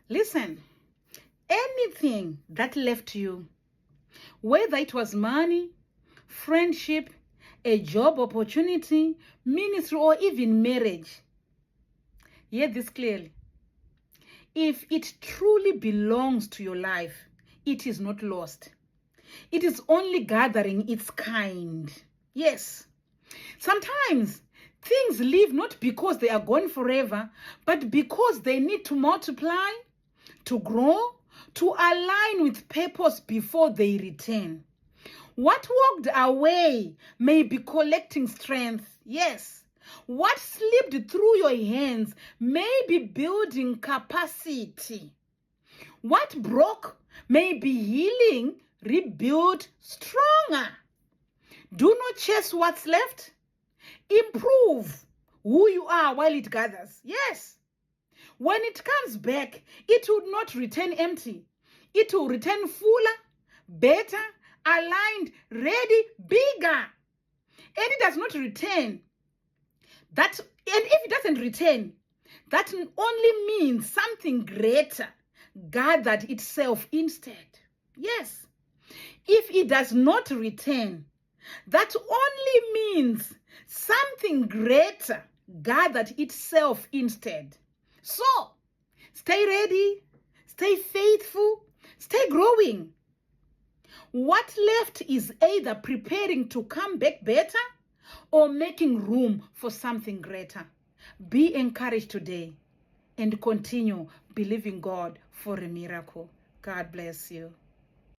Listen, anything that left you, whether it was money, friendship, a job opportunity, ministry, or even marriage, hear this clearly. If it truly belongs to your life, it is not lost. It is only gathering its kind. Yes. Sometimes things leave not because they are gone forever, but because they need to multiply, to grow, to align with purpose before they return. What walked away may be collecting strength. Yes. What slipped through your hands may be building capacity. What broke may be healing, rebuild stronger. Do not chase what's left. Improve who you are while it gathers. Yes. When it comes back, it will not return empty. It will return fuller, better, aligned, ready, bigger. And it does not return. And if it doesn't return, that only means something greater gathered itself instead. Yes. If it does not return, that only means something greater gathered itself instead. So, stay ready, stay faithful, stay growing. What left is either preparing to come back better or making room for something greater. Be encouraged today and continue believing God for a miracle. God bless you.